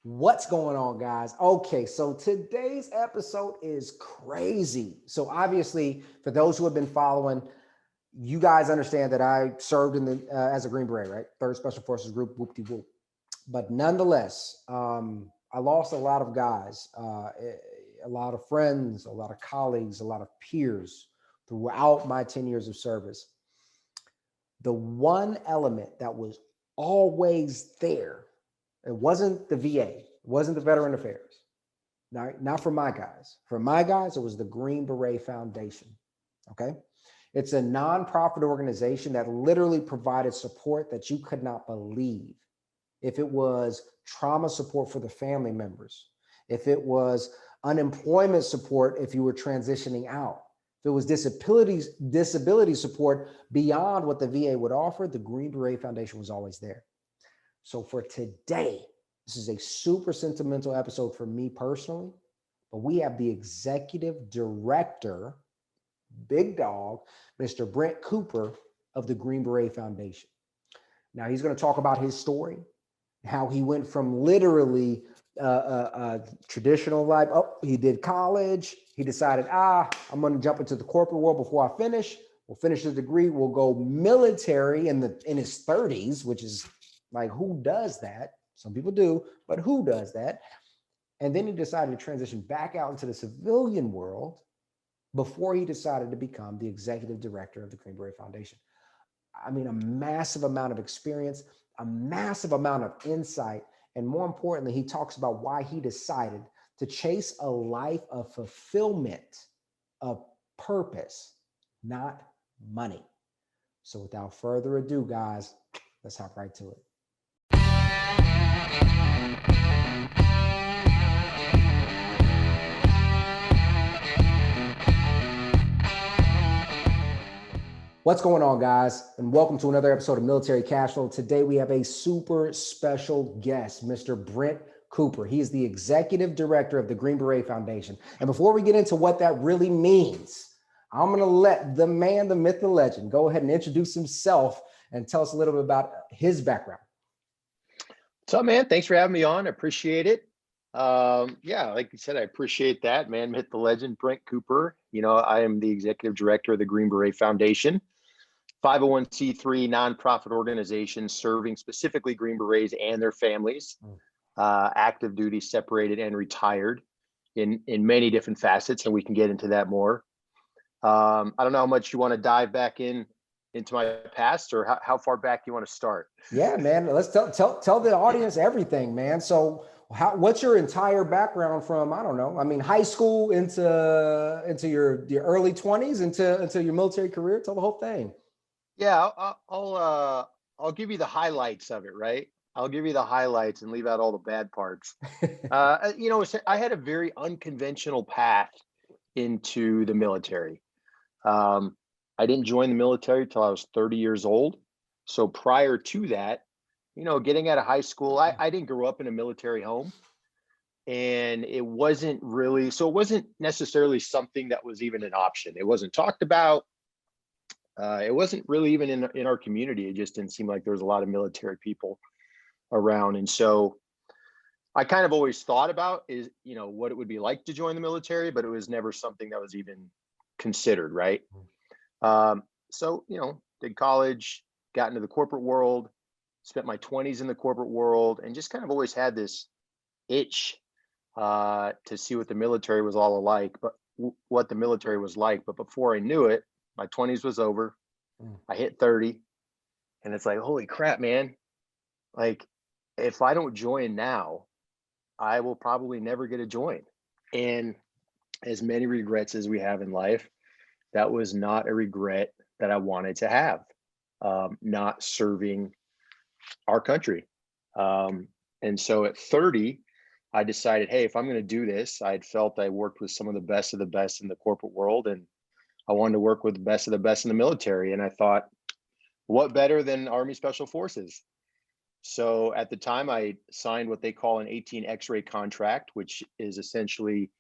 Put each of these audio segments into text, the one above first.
What's going on, guys? Okay, so today's episode is crazy. So obviously, for those who have been following, you guys understand that I served in the as a Green Beret, right? Third Special Forces Group, whoop-de-whoop. But nonetheless, I lost a lot of guys, a lot of friends, a lot of colleagues, a lot of peers throughout my 10 years of service. The one element that was always there, it wasn't the VA, it wasn't the Veteran Affairs, not for my guys. For my guys, it was the Green Beret Foundation, okay? It's a nonprofit organization that literally provided support that you could not believe. If it was trauma support for the family members, if it was unemployment support if you were transitioning out, if it was disability support beyond what the VA would offer, the Green Beret Foundation was always there. So for today, this is a super sentimental episode for me personally, but we have the executive director, big dog, Mr. Brent Cooper of the Green Beret Foundation. Now he's going to talk about his story, how he went from literally traditional life. Oh, he did college. He decided, I'm going to jump into the corporate world before I finish. We'll finish the degree. We'll go military in his 30s, which is like, who does that? Some people do, but who does that? And then he decided to transition back out into the civilian world before he decided to become the executive director of the Green Beret Foundation. I mean, a massive amount of experience, a massive amount of insight, and more importantly, he talks about why he decided to chase a life of fulfillment, of purpose, not money. So without further ado, guys, let's hop right to it. What's going on, guys? And welcome to another episode of Military Cashflow. Today, we have a super special guest, Mr. Brent Cooper. He is the executive director of the Green Beret Foundation. And before we get into what that really means, I'm going to let the man, the myth, the legend, go ahead and introduce himself and tell us a little bit about his background. What's up, man? Thanks for having me on. I appreciate it. Yeah, like you said, I appreciate that, man. Myth, the legend, Brent Cooper. You know, I am the executive director of the Green Beret Foundation. 501c3 nonprofit organization serving specifically Green Berets and their families, active duty, separated, and retired in many different facets, and we can get into that more. I don't know how much you want to dive back into my past, or how far back you want to start. Yeah, man. Let's tell the audience everything, man. So what's your entire background from, I don't know, I mean, high school into your early 20s, into your military career? Tell the whole thing. Yeah, I'll give you the highlights of it, right? I'll give you the highlights and leave out all the bad parts. You know, I had a very unconventional path into the military. I didn't join the military till I was 30 years old. So prior to that, you know, getting out of high school, I didn't grow up in a military home. And it wasn't necessarily something that was even an option. It wasn't talked about. It wasn't really even in our community. It just didn't seem like there was a lot of military people around. And so I kind of always thought about what it would be like to join the military, but it was never something that was even considered, right? So, you know, did college, got into the corporate world, spent my 20s in the corporate world, and just kind of always had this itch to see what the military was all alike, but what the military was like. But before I knew it, my 20s was over. I hit 30, and it's like, holy crap, man. Like, if I don't join now, I will probably never get a join. And as many regrets as we have in life, that was not a regret that I wanted to have, not serving our country. And so at 30, I decided, hey, if I'm going to do this, I had felt I worked with some of the best in the corporate world, and I wanted to work with the best of the best in the military. And I thought, what better than Army Special Forces? So at the time, I signed what they call an 18 X-ray contract, which is essentially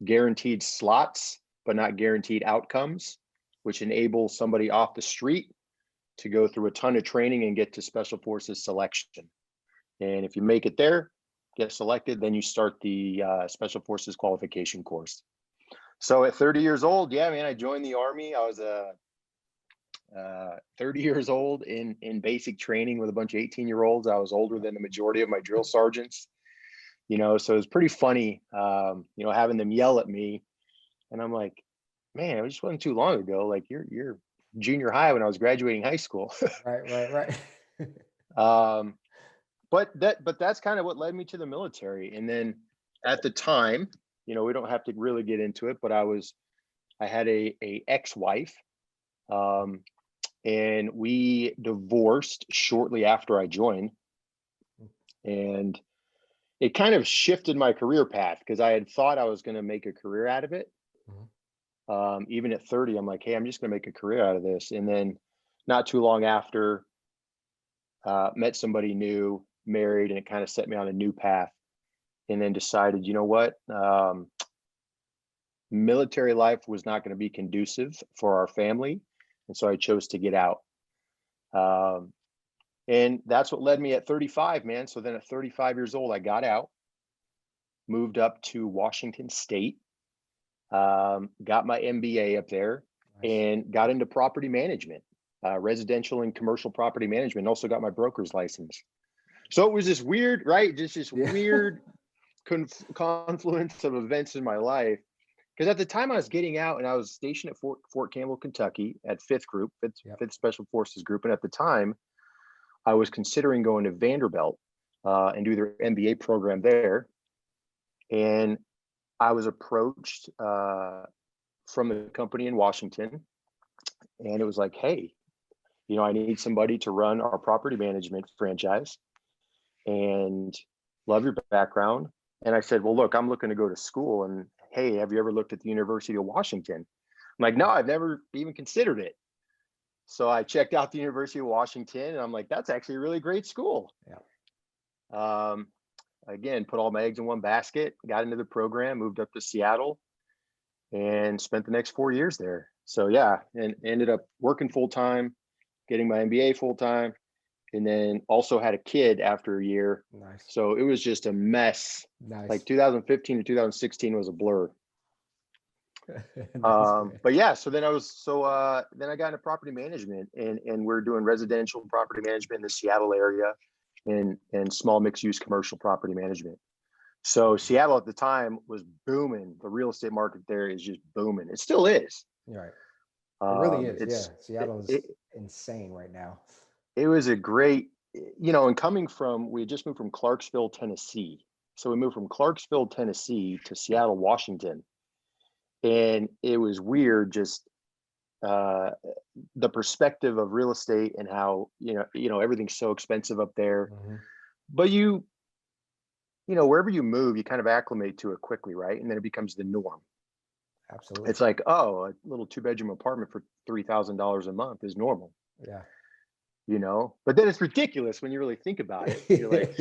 guaranteed slots, but not guaranteed outcomes, which enables somebody off the street to go through a ton of training and get to Special Forces selection. And if you make it there, get selected, then you start the Special Forces qualification course. So at 30 years old, yeah, man, I joined the Army. I was 30 years old in basic training with a bunch of 18-year-olds. I was older than the majority of my drill sergeants, so it was pretty funny, having them yell at me. And I'm like, man, it just wasn't too long ago. Like you're junior high when I was graduating high school. Right. But that's kind of what led me to the military. And then at the time, we don't have to really get into it, but I had a ex-wife, and we divorced shortly after I joined. And it kind of shifted my career path because I had thought I was going to make a career out of it. Even at 30, I'm like, hey, I'm just going to make a career out of this. And then not too long after, met somebody new, married, and it kind of set me on a new path. And then decided, you know what? Military life was not going to be conducive for our family. And so I chose to get out. And that's what led me at 35, man. So then at 35 years old, I got out, moved up to Washington State, got my MBA up there, and got into property management, residential and commercial property management. Also got my broker's license. So it was this weird, right? Just this weird confluence of events in my life. Because at the time I was getting out, and I was stationed at Fort Campbell, Kentucky at 5th Group, 5th Special Forces Group. And at the time, I was considering going to Vanderbilt and do their MBA program there. And I was approached from the company in Washington, and it was like, hey, I need somebody to run our property management franchise and love your background. And I said, well, look, I'm looking to go to school, and hey, have you ever looked at the University of Washington? I'm like, no, I've never even considered it. So I checked out the University of Washington, and I'm like, that's actually a really great school. Again, put all my eggs in one basket, got into the program, moved up to Seattle, and spent the next 4 years there. So yeah, and ended up working full time, getting my MBA full time, and then also had a kid after a year. Nice. So it was just a mess. Nice. Like 2015 to 2016 was a blur. Nice, but yeah, so then then I got into property management, and we're doing residential property management in the Seattle area, and small mixed use commercial property management. So Seattle at the time was booming. The real estate market there is just booming. It still is. Right. It really is. Seattle is insane right now. It was a great, and coming from, we had just moved from Clarksville, Tennessee. So we moved from Clarksville, Tennessee to Seattle, Washington. And it was weird, just the perspective of real estate and how, everything's so expensive up there. But wherever you move, you kind of acclimate to it quickly, right? And then it becomes the norm. Absolutely. It's like, oh, a little 2-bedroom apartment for $3,000 a month is normal. Yeah. But then it's ridiculous when you really think about it. You're like,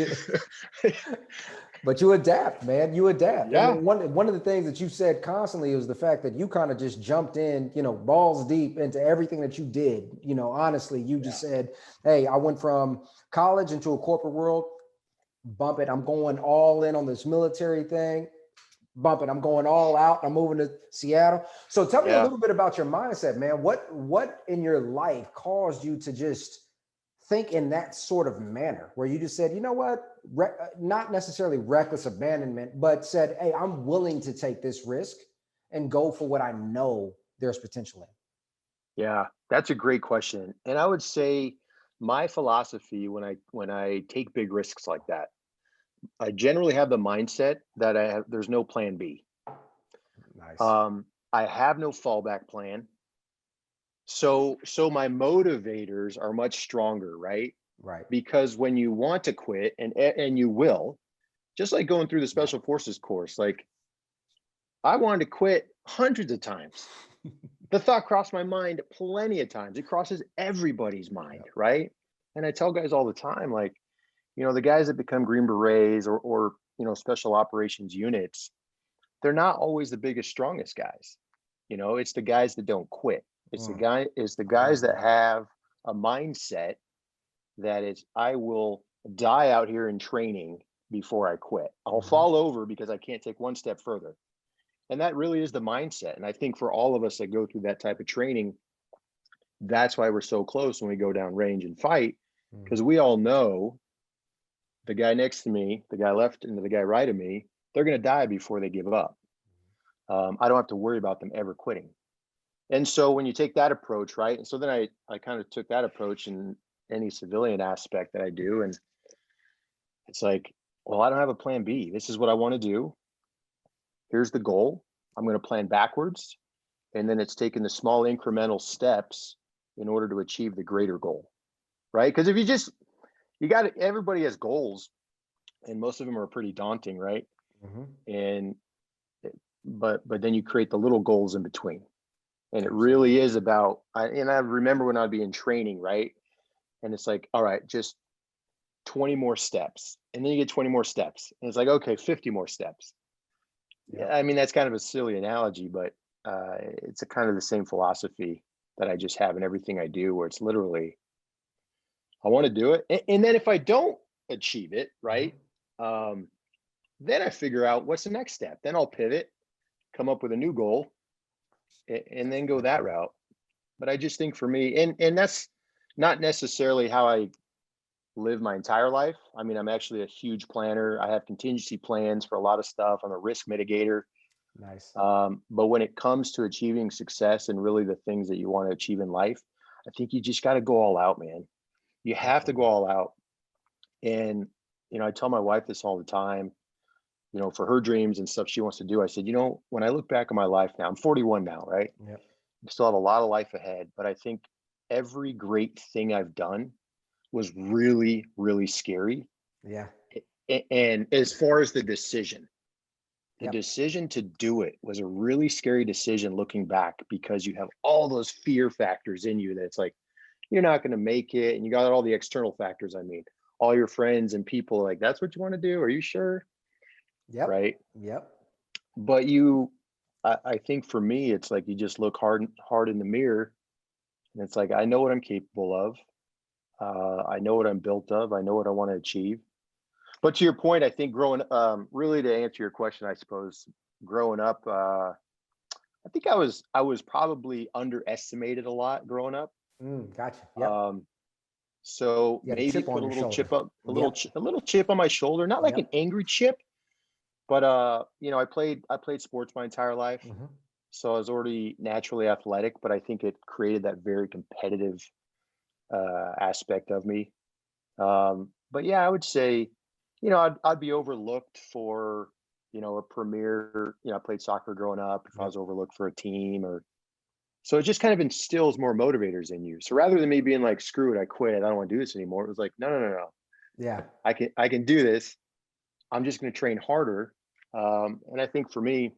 but you adapt, man. You adapt. Yeah. And one of the things that you said constantly was the fact that you kind of just jumped in, balls deep into everything that you did. Honestly, you just said, hey, I went from college into a corporate world, bump it. I'm going all in on this military thing. Bump it. I'm going all out. I'm moving to Seattle. So tell me a little bit about your mindset, man. What in your life caused you to just think in that sort of manner where you just said, you know what, not necessarily reckless abandonment, but said, hey, I'm willing to take this risk and go for what I know there's potential in? Yeah, that's a great question. And I would say my philosophy when I take big risks like that, I generally have the mindset that there's no plan B. Nice. I have no fallback plan. So my motivators are much stronger, right? Right. Because when you want to quit, and you will, just like going through the Special Forces course, like I wanted to quit hundreds of times. The thought crossed my mind plenty of times. It crosses everybody's mind, right? And I tell guys all the time, like, the guys that become Green Berets or special operations units, they're not always the biggest, strongest guys. It's the guys that don't quit. It's the guys that have a mindset that is, I will die out here in training before I quit. I'll fall over because I can't take one step further. And that really is the mindset. And I think for all of us that go through that type of training, that's why we're so close when we go down range and fight, because we all know the guy next to me, the guy left, and the guy right of me, they're going to die before they give up. I don't have to worry about them ever quitting. And so when you take that approach, right? And so then I kind of took that approach in any civilian aspect that I do. And it's like, well, I don't have a plan B. This is what I want to do. Here's the goal. I'm going to plan backwards. And then it's taking the small incremental steps in order to achieve the greater goal, right? Because if you got everybody has goals, and most of them are pretty daunting, right? And but then you create the little goals in between, and it really is about. I remember when I'd be in training, right? And it's like, all right, just 20 more steps, and then you get 20 more steps, and it's like, okay, 50 more steps. Yeah, I mean, that's kind of a silly analogy, but it's a kind of the same philosophy that I just have in everything I do, where it's literally, I want to do it. And then if I don't achieve it, right, then I figure out what's the next step. Then I'll pivot, come up with a new goal, and then go that route. But I just think for me, and that's not necessarily how I live my entire life. I mean, I'm actually a huge planner. I have contingency plans for a lot of stuff. I'm a risk mitigator. Nice. But when it comes to achieving success and really the things that you want to achieve in life, I think you just got to go all out, man. You have to go all out. And, I tell my wife this all the time, for her dreams and stuff she wants to do. I said, when I look back on my life now, I'm 41 now, right? Yep. I still have a lot of life ahead, but I think every great thing I've done was really, really scary. Yeah. And as far as the decision to do it was a really scary decision looking back, because you have all those fear factors in you that it's like, you're not going to make it. And you got all the external factors. I mean, all your friends and people like, that's what you want to do. Are you sure? Yep. Right. Yep. But I think for me, it's like, you just look hard in the mirror, and it's like, I know what I'm capable of. I know what I'm built of. I know what I want to achieve. But to your point, I think really to answer your question, I suppose, growing up, I think I was probably underestimated a lot growing up. Gotcha. Yep. So maybe put a little chip up, a little chip on my shoulder, not like an angry chip, but I played sports my entire life. So I was already naturally athletic, but I think it created that very competitive aspect of me. But yeah, I would say, I'd be overlooked for, a premier, I played soccer growing up. If I was overlooked for a team, so it just kind of instills more motivators in you. So rather than me being like, screw it, I quit, I don't want to do this anymore, it was like, no. Yeah. I can do this. I'm just going to train harder. And I think for me,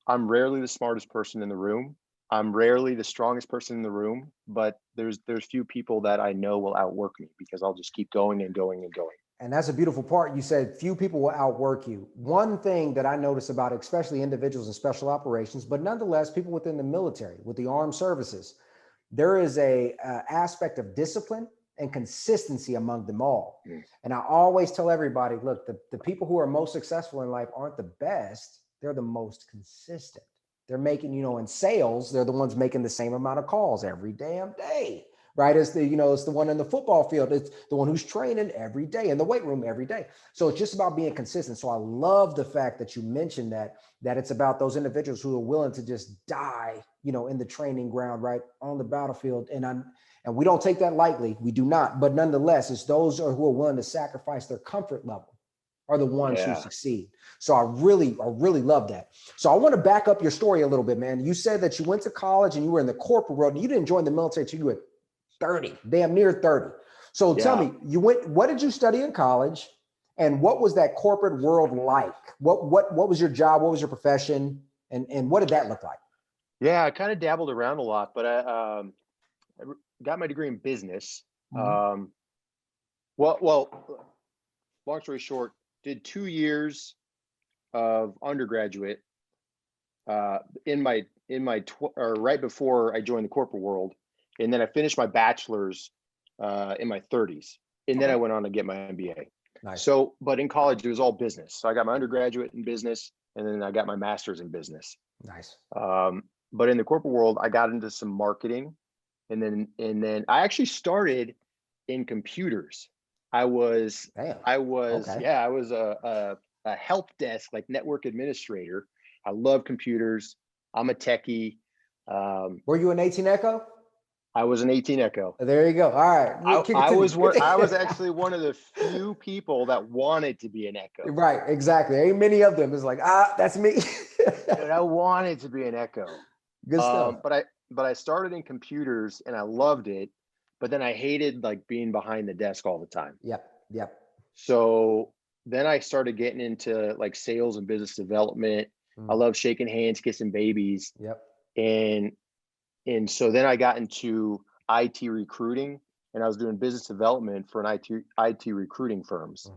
I'm rarely the smartest person in the room. I'm rarely the strongest person in the room, but there's few people that I know will outwork me, because I'll just keep going and going and going. And that's a beautiful part. You said few people will outwork you. One thing that I notice about especially individuals in special operations, but nonetheless, people within the military, with the armed services, there is a aspect of discipline and consistency among them all. And I always tell everybody, look, the people who are most successful in life aren't the best. They're the most consistent. They're making, in sales, they're the ones making the same amount of calls every damn day, right? It's the one in the football field. It's the one who's training every day in the weight room every day. So it's just about being consistent. So I love the fact that you mentioned that it's about those individuals who are willing to just die, in the training ground, right, on the battlefield. And we don't take that lightly. We do not. But nonetheless, it's those who are willing to sacrifice their comfort level are the ones who succeed. So I really love that. So I want to back up your story a little bit, man. You said that you went to college and you were in the corporate world, and you didn't join the military until you were 30, damn near 30. So tell me, what did you study in college, and what was that corporate world like? What was your job? What was your profession? And what did that look like? Yeah, I kind of dabbled around a lot, but I got my degree in business. Well, long story short, did 2 years of undergraduate right before I joined the corporate world, and then I finished my bachelor's in my 30s, and then I went on to get my MBA. Nice. So, but in college, it was all business. So I got my undergraduate in business, and then I got my master's in business. Nice. But in the corporate world, I got into some marketing, and then I actually started in computers. Damn. I was Okay. yeah, I was a help desk, like network administrator. I love computers. I'm a techie. Were you an 18 Echo? I was an 18 Echo. There you go. All right. Continue. I was actually one of the few people that wanted to be an Echo. Right. Exactly. Ain't many of them. It's like, that's me. Dude, I wanted to be an Echo. Good stuff. But I started in computers and I loved it, but then I hated like being behind the desk all the time. Yep. Yep. So then I started getting into like sales and business development. I love shaking hands, kissing babies. Yep. And so then I got into IT recruiting, and I was doing business development for an IT recruiting firms,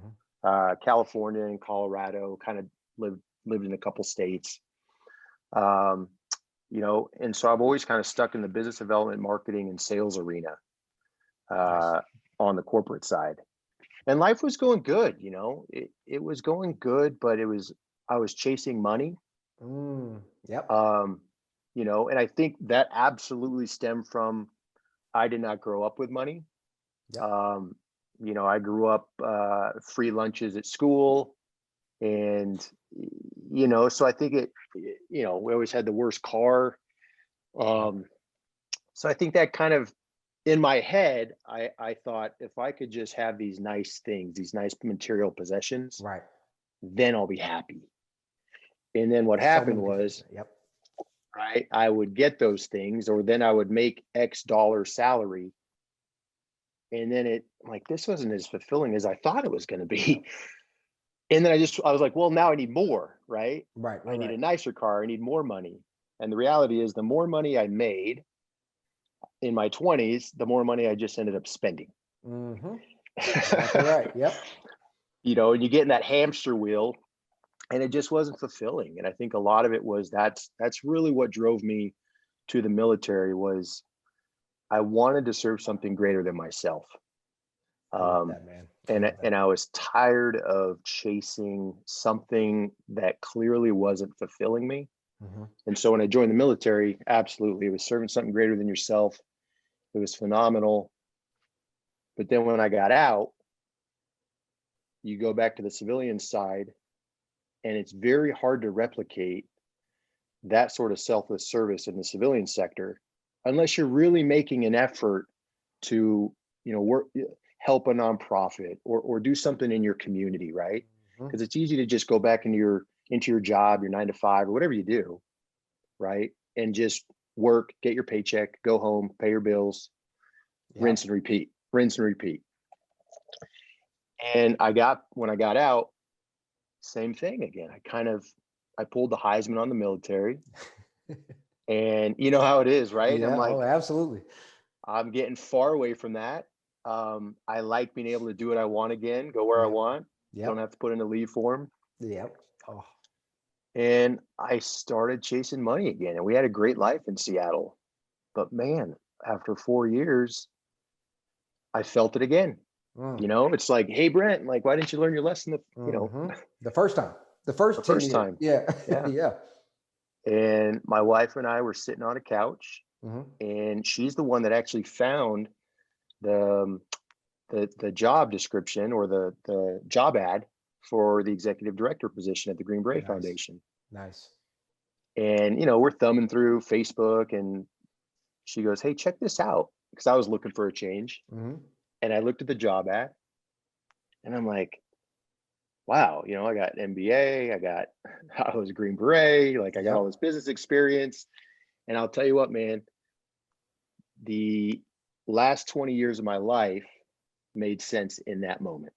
California and Colorado, kind of lived in a couple states. You know, and so I've always kind of stuck in the business development, marketing, and sales arena on the corporate side. And life was going good, you know, it was going good, but I was chasing money. Yep. You know, and I think that absolutely stemmed from I did not grow up with money. Yep. You know, I grew up free lunches at school, and you know, so I think you know, we always had the worst car. So I think that kind of in my head, I thought if I could just have these nice things, these nice material possessions, Right. then I'll be happy. And then what happened was, yep. right, I would get those things, or then I would make X dollar salary. And then like, this wasn't as fulfilling as I thought it was going to be. And then I was like, well, now I need more, right? Right. I need a nicer car. I need more money. And the reality is the more money I made in my 20s, the more money I just ended up spending. Exactly right. Yep. You know, and you get in that hamster wheel, and it just wasn't fulfilling. And I think a lot of it was that's really what drove me to the military. Was I wanted to serve something greater than myself. I love that, man. And I was tired of chasing something that clearly wasn't fulfilling me. And so when I joined the military, absolutely, it was serving something greater than yourself. It was phenomenal. But then when I got out, you go back to the civilian side, and it's very hard to replicate that sort of selfless service in the civilian sector unless you're really making an effort to, you know, work, help a nonprofit, or do something in your community, right? Because it's easy to just go back into your job, your 9 to 5, or whatever you do, right? And just work, get your paycheck, go home, pay your bills, rinse and repeat. And when I got out, same thing again. I pulled the Heisman on the military. And you know how it is, right? Yeah, I'm like, absolutely. I'm getting far away from that. I like being able to do what I want again, go where I want. Don't have to put in a leave form. Yep. Oh. And I started chasing money again, and we had a great life in Seattle. But man, after 4 years, I felt it again. You know, it's like, hey, Brent, like, why didn't you learn your lesson? You know, the first time, the first time. Yeah. Yeah. And my wife and I were sitting on a couch, and she's the one that actually found the job description, or the job ad for the executive director position at the Green Beret Foundation. Nice. And, you know, we're thumbing through Facebook, and she goes, hey, check this out. Because I was looking for a change. And I looked at the job ad, and I'm like, wow, you know, I got an MBA, I was a Green Beret, like I got all this business experience. And I'll tell you what, man, the last 20 years of my life made sense in that moment.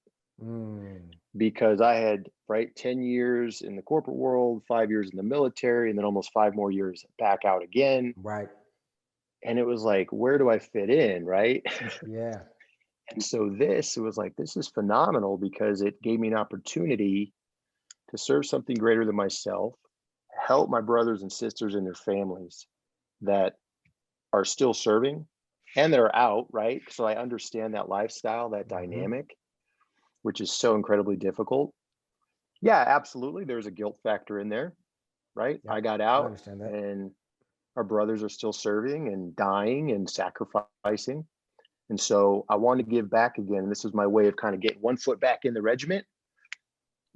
Because I had 10 years in the corporate world, 5 years in the military, and then almost 5 more years back out again. Right. And it was like, where do I fit in? Right. Yeah. And so it was like, this is phenomenal, because it gave me an opportunity to serve something greater than myself, help my brothers and sisters and their families that are still serving and that are out, right? So I understand that lifestyle, that dynamic. which is so incredibly difficult. Yeah, absolutely. There's a guilt factor in there, right? Yeah, I got I out understand that. and our brothers are still serving and dying and sacrificing. And so I want to give back again. This is my way of kind of getting one foot back in the regiment,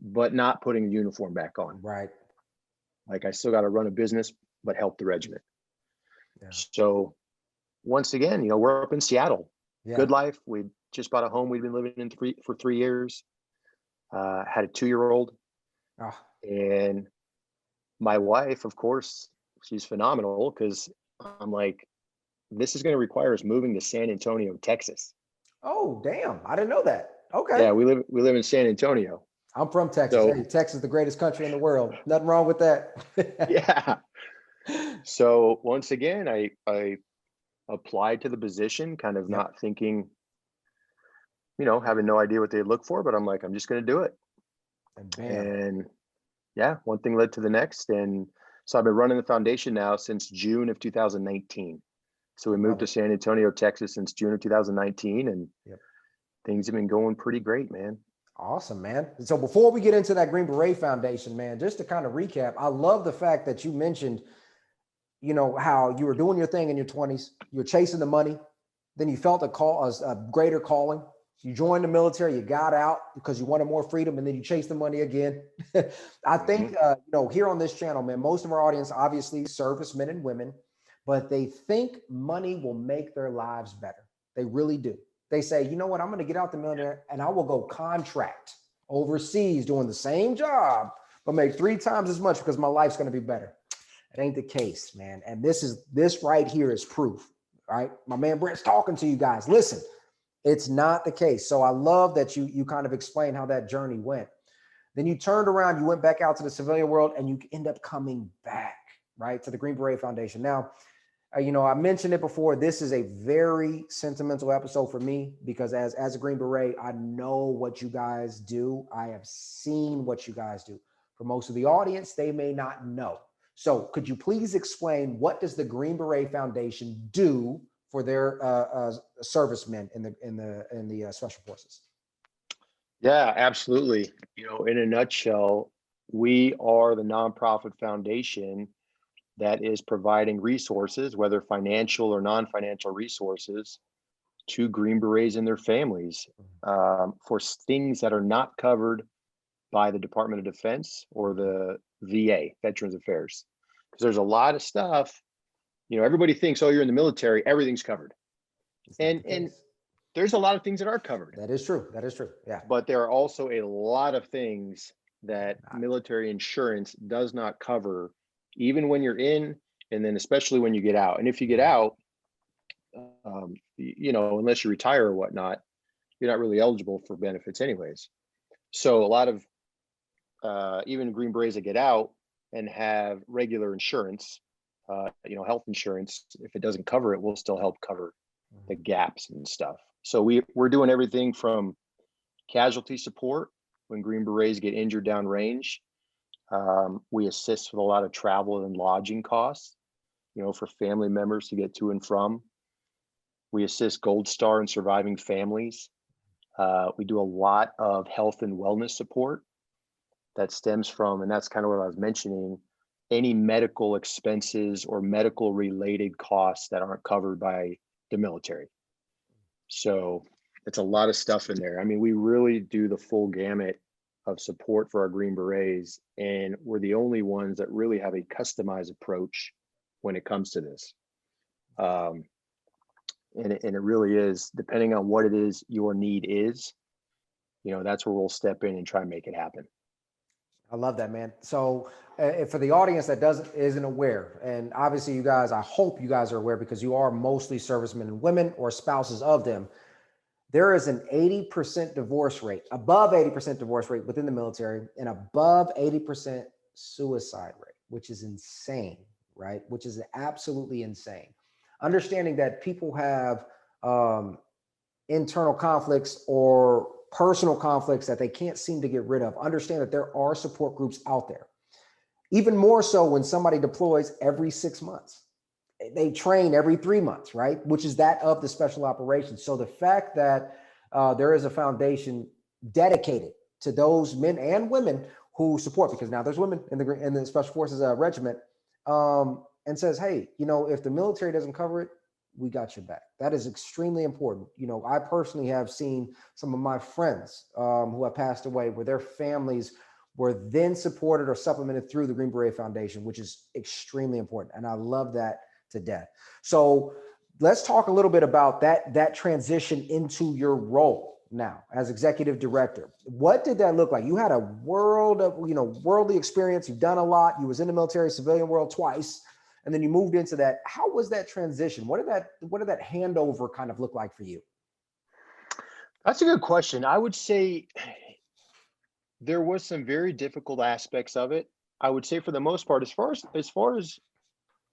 but not putting the uniform back on. Right. Like I still got to run a business, but help the regiment. Yeah. So once again, we're up in Seattle. Yeah. Good life. We just bought a home we've been living in for 3 years. Had a 2-year-old. Oh, And my wife, of course, she's phenomenal because I'm like, this is going to require us moving to San Antonio, Texas. oh, damn. I didn't know that. Okay. Yeah, we live in San Antonio. I'm from Texas. So Hey, Texas is the greatest country in the world. Nothing wrong with that. yeah. So once again, I applied to the position, kind of Yep. not thinking, having no idea what they look for, but I'm like, I'm just going to do it. And bam. And yeah, one thing led to the next. And so I've been running the foundation now since June of 2019. So we moved to San Antonio, Texas since June of 2019, and Yep. things have been going pretty great, man. Awesome, man. So before we get into that Green Beret Foundation, man, just to kind of recap, I love the fact that you mentioned, how you were doing your thing in your 20s, you were chasing the money, then you felt a greater calling. You joined the military, you got out because you wanted more freedom, and then you chased the money again. I think, here on this channel, man, most of our audience, obviously servicemen and women, but they think money will make their lives better. They really do. They say, you know what, I'm going to get out the military and I will go contract overseas doing the same job, but make 3 times as much because my life's going to be better. It ain't the case, man. And this right here is proof, right? My man Brent's talking to you guys. Listen, it's not the case. So I love that you kind of explained how that journey went. Then you turned around, you went back out to the civilian world, and you end up coming back, right, to the Green Beret Foundation. Now, I mentioned it before. This is a very sentimental episode for me because as a Green Beret, I know what you guys do. I have seen what you guys do. For most of the audience, they may not know. So could you please explain what does the Green Beret Foundation do for their servicemen in the special forces? Yeah, absolutely. In a nutshell, we are the nonprofit foundation that is providing resources, whether financial or non-financial resources, to Green Berets and their families for things that are not covered by the Department of Defense or the VA, Veterans Affairs. Because there's a lot of stuff, everybody thinks, oh, you're in the military, everything's covered. And there's a lot of things that are covered. That is true. That is true. Yeah. But there are also a lot of things that military insurance does not cover, even when you're in, and then especially when you get out. And if you get out, unless you retire or whatnot, you're not really eligible for benefits anyways. So a lot of even Green Berets that get out and have regular insurance, health insurance, if it doesn't cover it, will still help cover the gaps and stuff. So we're doing everything from casualty support when Green Berets get injured downrange. We assist with a lot of travel and lodging costs, for family members to get to and from. We assist Gold Star and surviving families. We do a lot of health and wellness support that stems from, and that's kind of what I was mentioning, any medical expenses or medical related costs that aren't covered by the military. So it's a lot of stuff in there. I mean, we really do the full gamut of support for our Green Berets, and we're the only ones that really have a customized approach when it comes to this. And it really is, depending on what it is your need is, that's where we'll step in and try and make it happen. I love that, man. So for the audience that isn't aware, and obviously you guys, I hope you guys are aware because you are mostly servicemen and women or spouses of them. There is an 80% divorce rate, above 80% divorce rate within the military, and above 80% suicide rate, which is insane, right? Which is absolutely insane. Understanding that people have internal conflicts or personal conflicts that they can't seem to get rid of. Understand that there are support groups out there. Even more so when somebody deploys every 6 months. They train every 3 months, right? Which is that of the special operations. So the fact that there is a foundation dedicated to those men and women who support, because now there's women in the Special Forces regiment, and says, hey, if the military doesn't cover it, we got your back. That is extremely important. I personally have seen some of my friends who have passed away where their families were then supported or supplemented through the Green Beret Foundation, which is extremely important. And I love that to death. So let's talk a little bit about that transition into your role now as executive director. What did that look like? You had a world of, worldly experience. You've done a lot. You was in the military civilian world twice, and then you moved into that. How was that transition? What did that handover kind of look like for you? That's a good question. I would say there was some very difficult aspects of it. I would say for the most part, as far as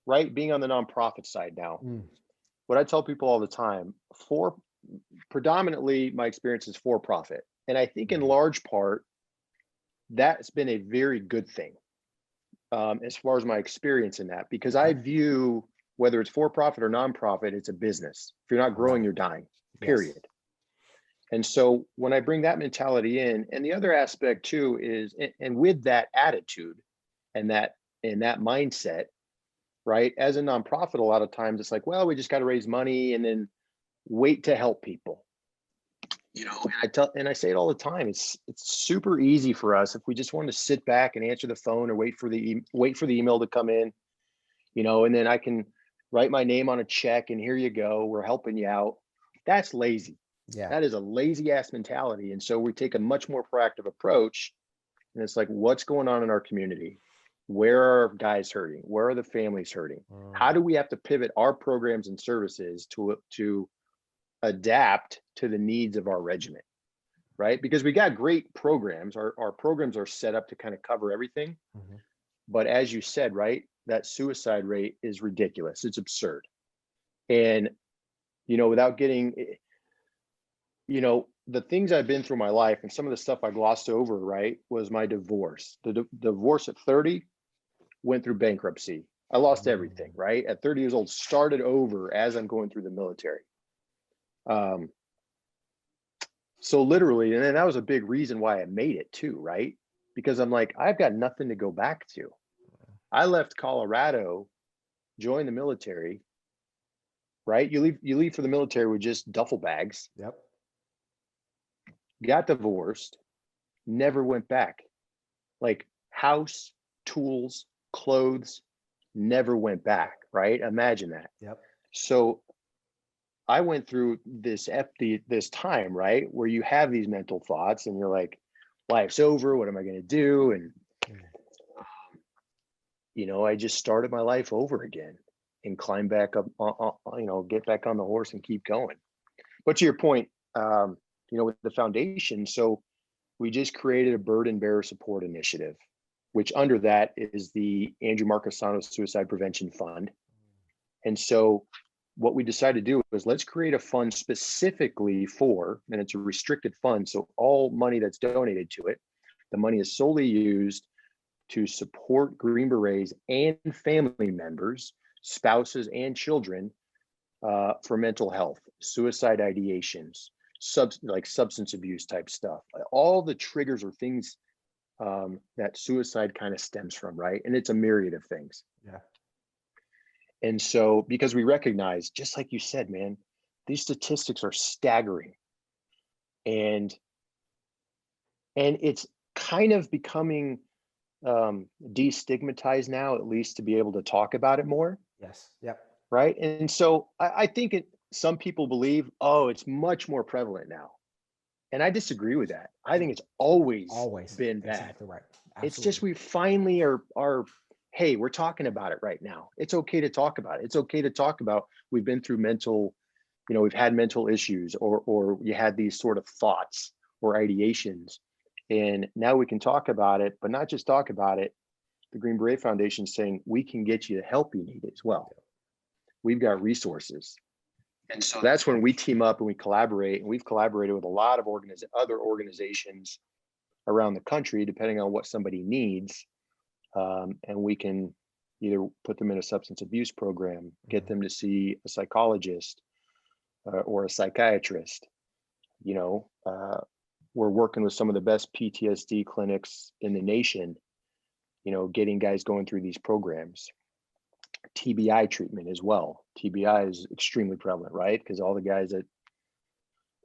right, being on the nonprofit side now, what I tell people all the time, predominantly my experience is for profit. And I think in large part, that's been a very good thing as far as my experience in that, because I view whether it's for profit or nonprofit, it's a business. If you're not growing, you're dying, period. Yes. And so when I bring that mentality in, and the other aspect too is, and with that attitude and that mindset, right? As a nonprofit, a lot of times it's like, well, we just got to raise money and then wait to help people. And I say it all the time. It's super easy for us if we just want to sit back and answer the phone or wait for the email to come in, and then I can write my name on a check and here you go, we're helping you out. That's lazy. Yeah. That is a lazy ass mentality. And so we take a much more proactive approach. And it's like, what's going on in our community? Where are guys hurting? Where are the families hurting? How do we have to pivot our programs and services to adapt to the needs of our regiment, right? Because we got great programs. Our programs are set up to kind of cover everything. But as you said, right, that suicide rate is ridiculous. It's absurd. And, without getting, the things I've been through my life and some of the stuff I glossed over, right, was my divorce. The divorce at 30, went through bankruptcy. I lost everything, right? At 30 years old, started over as I'm going through the military. So literally, and then that was a big reason why I made it too, right? Because I'm like, I've got nothing to go back to. I left Colorado, joined the military, right? You leave for the military with just duffel bags. Yep. Got divorced, never went back. Like house, tools, clothes, never went back, right? Imagine that. Yep. So I went through this time, right, where you have these mental thoughts and you're like, life's over, what am I going to do? And I just started my life over again and climb back up, get back on the horse and keep going. But to your point, with the foundation, so we just created a burden bearer support initiative, which under that is the Andrew Marcasano Suicide Prevention Fund. And so what we decided to do was let's create a fund specifically and it's a restricted fund. So all money that's donated to it, the money is solely used to support Green Berets and family members, spouses and children for mental health, suicide ideations, like substance abuse type stuff. All the triggers or things that suicide kind of stems from, right? And it's a myriad of things. Yeah. And so, because we recognize, just like you said, man, these statistics are staggering. And it's kind of becoming destigmatized now, at least to be able to talk about it more. Yes. Yep. Right. And so I think some people believe, it's much more prevalent now. And I disagree with that. I think it's always been bad. Exactly right. Absolutely. It's just we finally are, hey, we're talking about it right now. It's okay to talk about it. It's okay to talk about we've been through we've had mental issues or you had these sort of thoughts or ideations. And now we can talk about it, but not just talk about it. The Green Beret Foundation is saying we can get you the help you need as well. We've got resources. And so that's when we team up and we collaborate. And we've collaborated with a lot of other organizations around the country, depending on what somebody needs. And we can either put them in a substance abuse program, get them to see a psychologist or a psychiatrist, we're working with some of the best PTSD clinics in the nation, getting guys going through these programs. TBI treatment as well. TBI is extremely prevalent, right? Because all the guys that,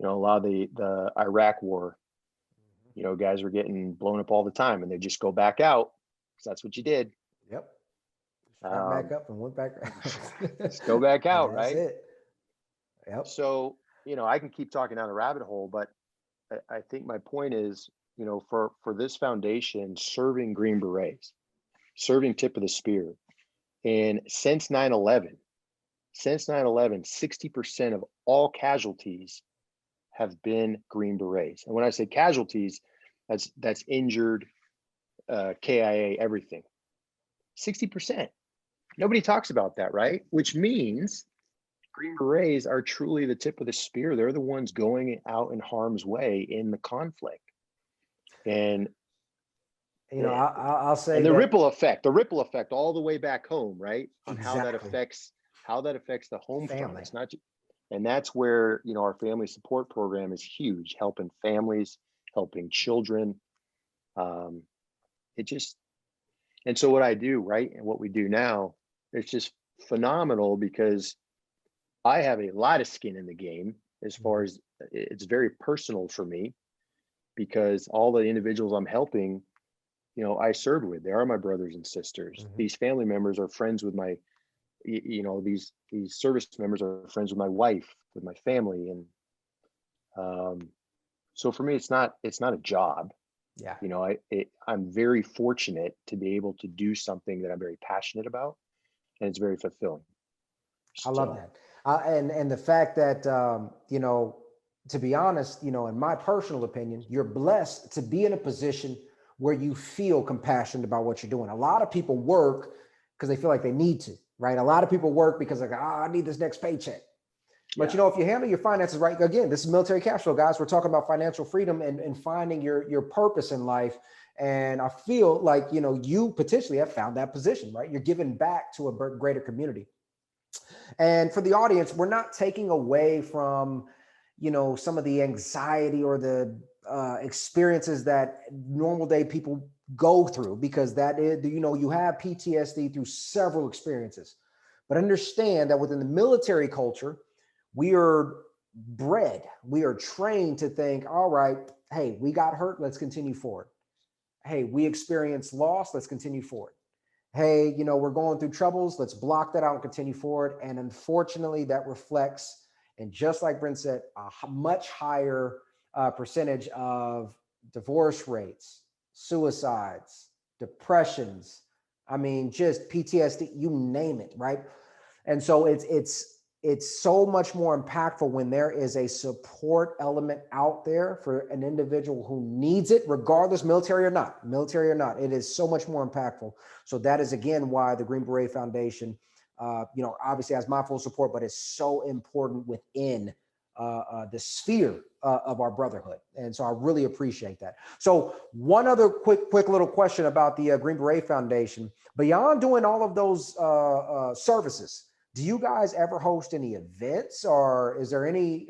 a lot of the Iraq war, guys were getting blown up all the time, and they just go back out because that's what you did. Yep. Shot back up and went back. Just go back out, That's right? it. Yep. So, I can keep talking down a rabbit hole, but I think my point is, for this foundation, serving Green Berets, serving tip of the spear. And since 9/11, 60% of all casualties have been Green Berets. And when I say casualties, that's injured, KIA, everything. 60%. Nobody talks about that, right? Which means Green Berets are truly the tip of the spear. They're the ones going out in harm's way in the conflict. And I'll say and the that, ripple effect all the way back home, right? On exactly. how that affects the home front. Family. It's not, and that's where, our family support program is huge, helping families, helping children. And so what I do, right, and what we do now, it's just phenomenal because I have a lot of skin in the game as far as it's very personal for me, because all the individuals I'm helping, I served with, they are my brothers and sisters. These family members are friends with my, these service members are friends with my wife, with my family. And so for me, it's not a job. Yeah. I'm very fortunate to be able to do something that I'm very passionate about, and it's very fulfilling. I love that. And the fact that, to be honest, in my personal opinion, you're blessed to be in a position where you feel compassionate about what you're doing. A lot of people work because they feel like they need to, right? A lot of people work because like, I need this next paycheck. But if you handle your finances right, again, this is military cash flow, guys. We're talking about financial freedom and finding your purpose in life. And I feel like, you potentially have found that position, right? You're giving back to a greater community. And for the audience, we're not taking away from, some of the anxiety or the experiences that normal day people go through, because that is, you have PTSD through several experiences. But understand that within the military culture, we are we are trained to think, all right, hey, we got hurt, let's continue forward. Hey, we experienced loss, let's continue forward. Hey, we're going through troubles, let's block that out and continue forward. And unfortunately, that reflects, and just like Brent said, a much higher percentage of divorce rates, suicides, depressions. I mean, just PTSD, you name it, right? And so it's so much more impactful when there is a support element out there for an individual who needs it, regardless, military or not. It is so much more impactful. So that is, again, why the Green Beret Foundation, obviously has my full support, but it's so important within the sphere of our brotherhood. And so I really appreciate that. So one other quick little question about the Green Beret Foundation. Beyond doing all of those services, do you guys ever host any events, or is there any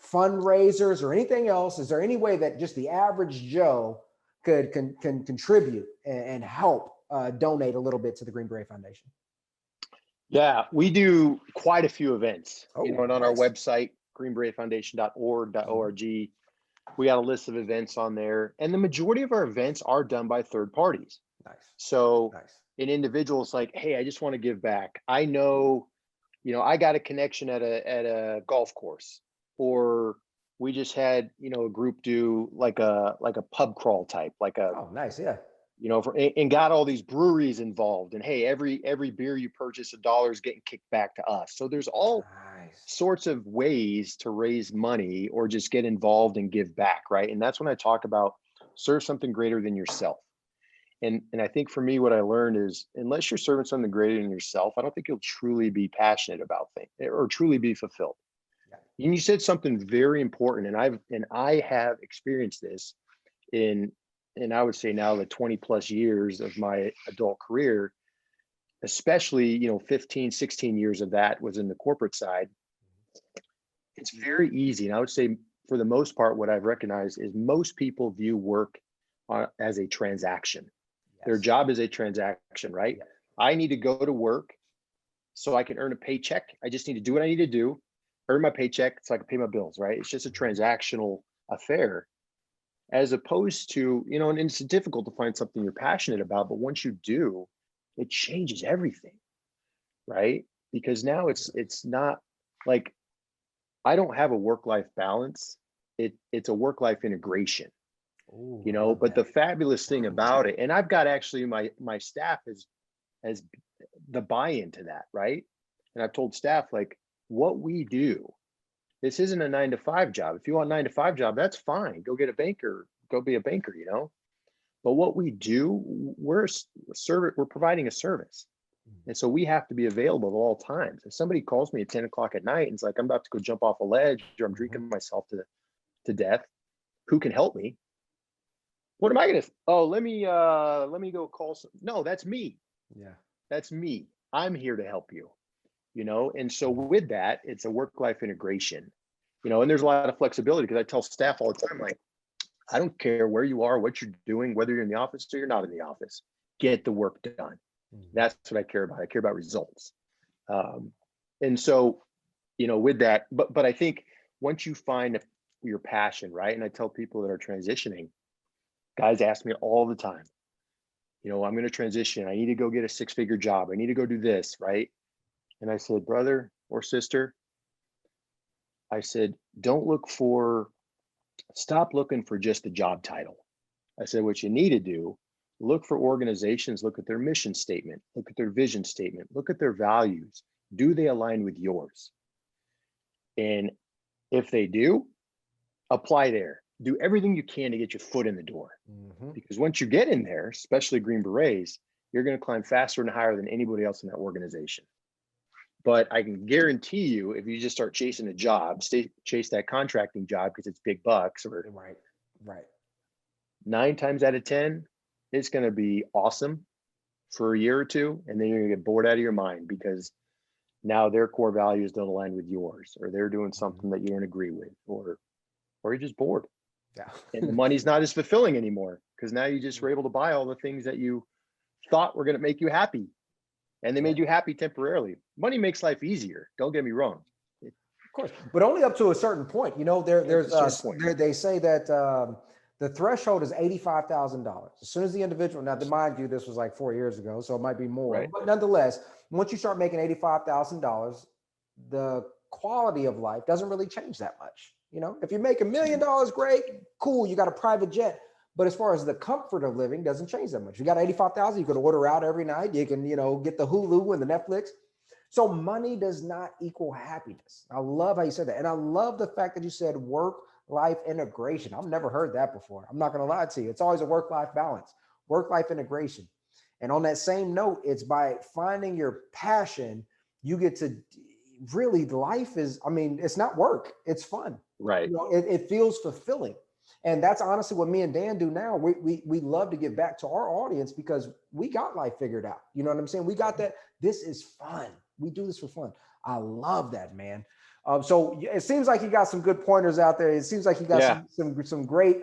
fundraisers or anything else? Is there any way that just the average Joe can contribute and help donate a little bit to the Green Beret Foundation? Yeah, we do quite a few events, and on nice. our website, greenberetfoundation.org, we got a list of events on there, and the majority of our events are done by third parties. Nice. So nice. An individual's like, hey, I just want to give back. I know, I got a connection at a golf course, or we just had, a group do like a pub crawl type, oh, nice. Yeah. And got all these breweries involved, and hey, every beer you purchase, $1 is getting kicked back to us. So there's all sorts of ways to raise money or just get involved and give back, right? And that's when I talk about serve something greater than yourself. And I think for me, what I learned is, unless you're serving something greater than yourself, I don't think you'll truly be passionate about things or truly be fulfilled. Yeah. And you said something very important, and I have experienced this in I would say now the 20 plus years of my adult career, especially 15, 16 years of that was in the corporate side. It's very easy, and I would say for the most part, what I've recognized is most people view work as a transaction. Yes. Their job is a transaction, right? Yeah. I need to go to work so I can earn a paycheck. I just need to do what I need to do, earn my paycheck so I can pay my bills, right? It's just a transactional affair, as opposed to, you know, and it's difficult to find something you're passionate about, but once you do, it changes everything, right? Because now it's not like, I don't have a work-life balance. It's a work-life integration. Ooh, you know, but the fabulous thing about it, and I've got actually my staff has the buy-in to that, right? And I've told staff, like, what we do, this isn't a 9-to-5 job. If you want a 9-to-5 job, that's fine. Go get a banker, go be a banker, you know? But what we do, we're providing a service. And so we have to be available at all times. If somebody calls me at 10 o'clock at night and it's like, I'm about to go jump off a ledge or I'm drinking myself to death, who can help me? What am I gonna, oh, let me go call some, no, that's me. Yeah. That's me. I'm here to help you, you know? And so with that, it's a work-life integration, you know, and there's a lot of flexibility, because I tell staff all the time, like, I don't care where you are, what you're doing, whether you're in the office or you're not in the office, get the work done. That's what I care about. I care about results. And so, you know, with that, but I think once you find your passion, right? And I tell people that are transitioning, guys ask me all the time, you know, I'm going to transition. I need to go get a 6-figure job. I need to go do this, right? And I said, brother or sister, I said, stop looking for just the job title. I said, what you need to do, look for organizations, look at their mission statement, look at their vision statement, look at their values. Do they align with yours? And if they do, apply there. Do everything you can to get your foot in the door. Because once you get in there, especially Green Berets, you're going to climb faster and higher than anybody else in that organization. But I can guarantee you, if you just start chasing a job, chase that contracting job because it's big bucks, or right. 9 times out of 10, it's going to be awesome for a year or two, and then you're going to get bored out of your mind because now their core values don't align with yours, or they're doing something that you don't agree with, or you're just bored. Yeah. And the money's not as fulfilling anymore because now you just were able to buy all the things that you thought were going to make you happy, and they made you happy temporarily. Money makes life easier. Don't get me wrong. Of course, but only up to a certain point. You know, they say that the threshold is $85,000. As soon as the individual, now mind you, this was like 4 years ago, so it might be more, right. But nonetheless, once you start making $85,000, the quality of life doesn't really change that much. You know, if you make $1 million, great, cool, you got a private jet. But as far as the comfort of living, doesn't change that much. You got 85,000, you can order out every night. You can, you know, get the Hulu and the Netflix. So money does not equal happiness. I love how you said that. And I love the fact that you said work-life integration. I've never heard that before. I'm not going to lie to you. It's always a work-life balance, work-life integration. And on that same note, it's by finding your passion, you get to really, life is, I mean, it's not work, it's fun. Right. You know, it feels fulfilling. And that's honestly what me and Dan do now. We love to give back to our audience because we got life figured out. You know what I'm saying? We got that. This is fun. We do this for fun. I love that, man. So it seems like you got some good pointers out there. It seems like you got some great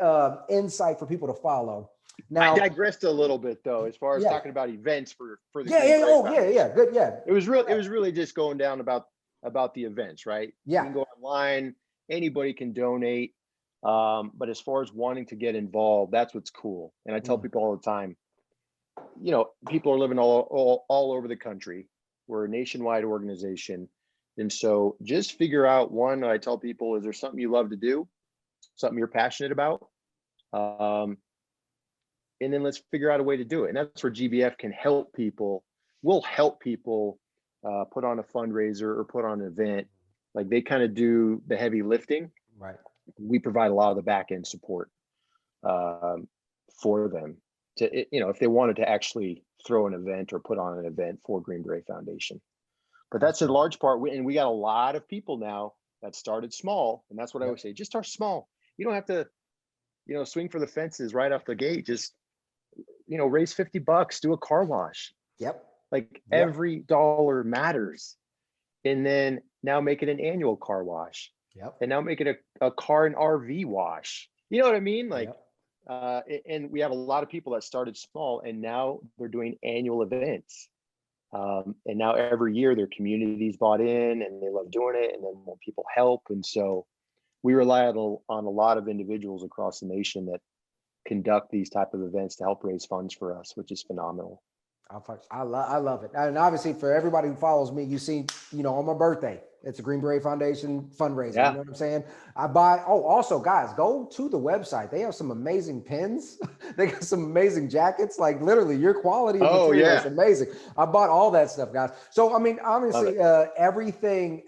insight for people to follow. Now, I digressed a little bit though, as far as talking about events for the good. It was really just going down about the events, right? Yeah. You can go online, anybody can donate. But as far as wanting to get involved, that's what's cool. And I tell people all the time, you know, people are living all over the country. We're a nationwide organization. And so just figure out, one, I tell people, is there something you love to do? Something you're passionate about? And then let's figure out a way to do it. And that's where GBF can help people. We'll help people put on a fundraiser or put on an event. Like, they kind of do the heavy lifting. Right. We provide a lot of the back end support for them to, you know, if they wanted to actually throw an event or put on an event for Green Beret Foundation. But that's a large part. And we got a lot of people now that started small. And that's what I always say, just start small. You don't have to, you know, swing for the fences right off the gate. Just, you know, raise $50, do a car wash. Yep. Like every dollar matters. And then now make it an annual car wash. Yep. and now make it a car and RV wash. You know what I mean? Like, Yep. and we have a lot of people that started small and now they're doing annual events. And now every year their community's bought in and they love doing it, and then more people help. And so we rely on a lot of individuals across the nation that conduct these type of events to help raise funds for us, which is phenomenal. I love it. And obviously for everybody who follows me, you see, on my birthday, it's a Green Beret Foundation fundraiser. You Yeah. know what I'm saying? Also guys, go to the website. They have some amazing pins. They got some amazing jackets. Like literally your quality of Oh material is yeah. amazing. I bought all that stuff, guys. So, I mean, Love obviously, it. everything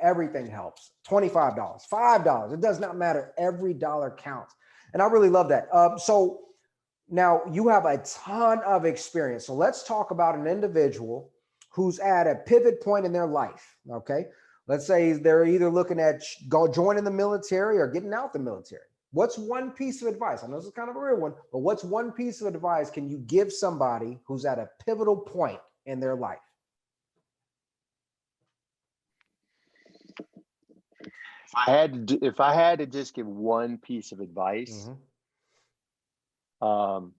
helps. $25, $5. It does not matter. Every dollar counts. And I really love that. So now you have a ton of experience. So let's talk about an individual who's at a pivot point in their life. Okay. Let's say they're either looking at joining the military or getting out the military. What's one piece of advice? I know this is kind of a real one, but what's one piece of advice can you give somebody who's at a pivotal point in their life? If I had to just give one piece of advice, um,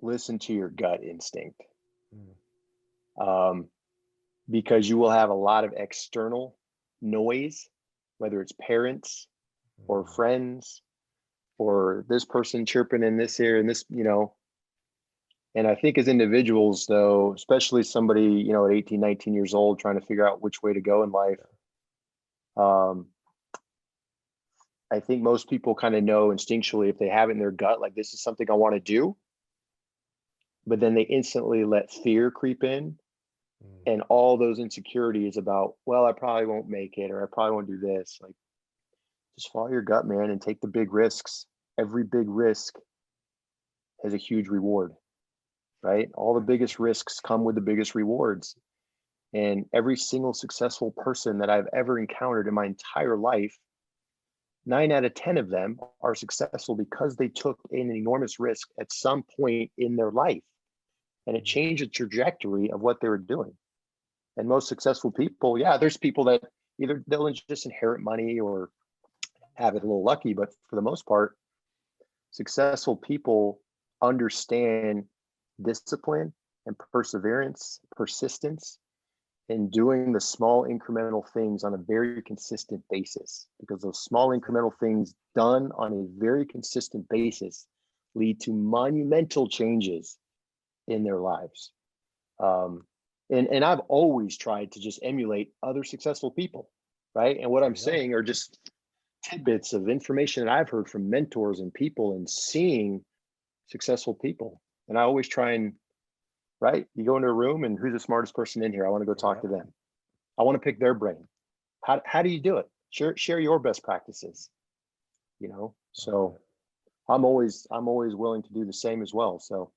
listen to your gut instinct. Because you will have a lot of external noise, whether it's parents or friends or this person chirping in this ear and this, and I think as individuals though, especially somebody, at 18, 19 years old, trying to figure out which way to go in life. I think most people kind of know instinctually if they have it in their gut, like this is something I want to do, but then they instantly let fear creep in. And all those insecurities about, well, I probably won't make it, or I probably won't do this. Like, just follow your gut, man, and take the big risks. Every big risk has a huge reward, right? All the biggest risks come with the biggest rewards. And every single successful person that I've ever encountered in my entire life, 9 out of 10 of them are successful because they took an enormous risk at some point in their life. And it changed the trajectory of what they were doing. And most successful people, yeah, there's people that either they'll just inherit money or have it a little lucky, but for the most part, successful people understand discipline and perseverance, persistence, and doing the small incremental things on a very consistent basis, because those small incremental things done on a very consistent basis lead to monumental changes in their lives. And I've always tried to just emulate other successful people, right? And what I'm saying are just tidbits of information that I've heard from mentors and people and seeing successful people. And I always try and, right? You go into a room and who's the smartest person in here? I want to go talk to them. I want to pick their brain. How do you do it? Share your best practices, So I'm always willing to do the same as well. So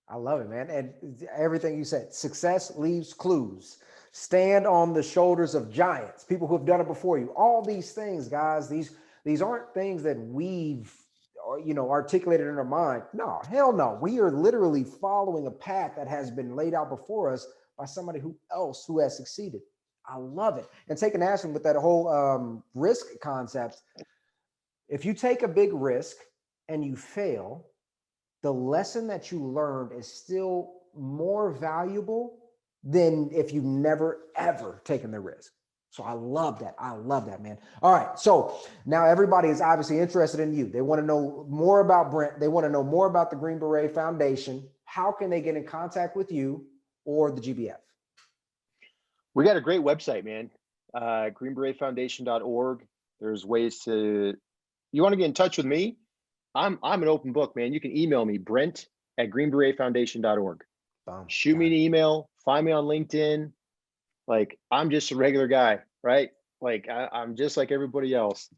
I love it, man. And everything you said, success leaves clues. Stand on the shoulders of giants, people who have done it before you. All these things, guys, these aren't things that we've articulated in our mind. No, hell no. We are literally following a path that has been laid out before us by somebody who has succeeded. I love it. And taking action with that whole risk concept. If you take a big risk and you fail, the lesson that you learned is still more valuable than if you never, ever taken the risk. So I love that. I love that, man. All right. So now everybody is obviously interested in you. They want to know more about Brent. They want to know more about the Green Beret Foundation. How can they get in contact with you or the GBF? We got a great website, man. greenberetfoundation.org. There's ways you want to get in touch with me? I'm an open book, man. You can email me, brent@greenberetfoundation.org. Shoot me an email, find me on LinkedIn. Like, I'm just a regular guy, right? Like I'm just like everybody else.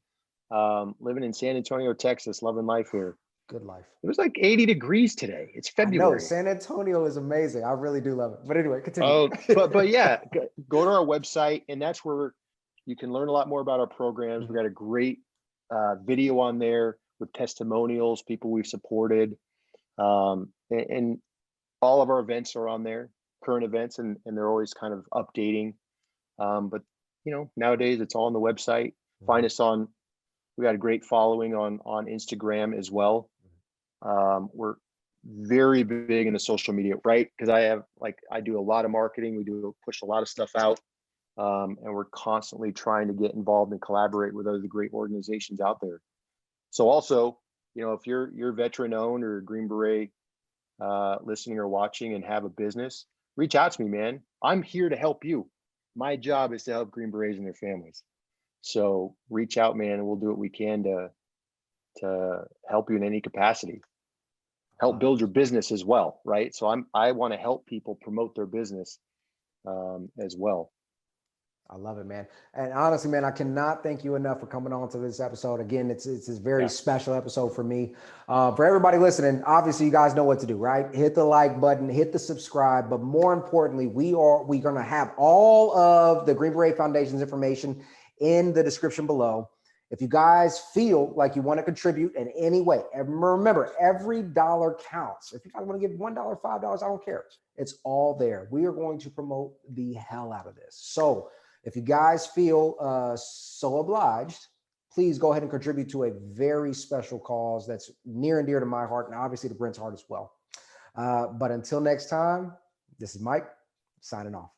Living in San Antonio, Texas, loving life here. Good life. It was like 80 degrees today. It's February. I know, San Antonio is amazing. I really do love it. But anyway, continue. Oh, but yeah, go to our website, and that's where you can learn a lot more about our programs. We got a great video on there with testimonials, people we've supported, and all of our events are on there, current events, and they're always kind of updating. But nowadays it's all on the website. Find us on, we got a great following on Instagram as well. We're very big in the social media, right? Because I do a lot of marketing. We do push a lot of stuff out. And we're constantly trying to get involved and collaborate with other great organizations out there. So also, if you're veteran owned or Green Beret listening or watching and have a business, reach out to me, man. I'm here to help you. My job is to help Green Berets and their families. So reach out, man, and we'll do what we can to help you in any capacity. Help build your business as well, right? So I want to help people promote their business as well. I love it, man. And honestly, man, I cannot thank you enough for coming on to this episode. Again, it's a very special episode for me. For everybody listening, obviously you guys know what to do, right? Hit the like button, hit the subscribe, but more importantly, we're going to have all of the Green Beret Foundation's information in the description below. If you guys feel like you want to contribute in any way, remember, every dollar counts. If you guys want to give $1, $5, I don't care. It's all there. We are going to promote the hell out of this. So if you guys feel so obliged, please go ahead and contribute to a very special cause that's near and dear to my heart, and obviously to Brent's heart as well. But until next time, this is Mike signing off.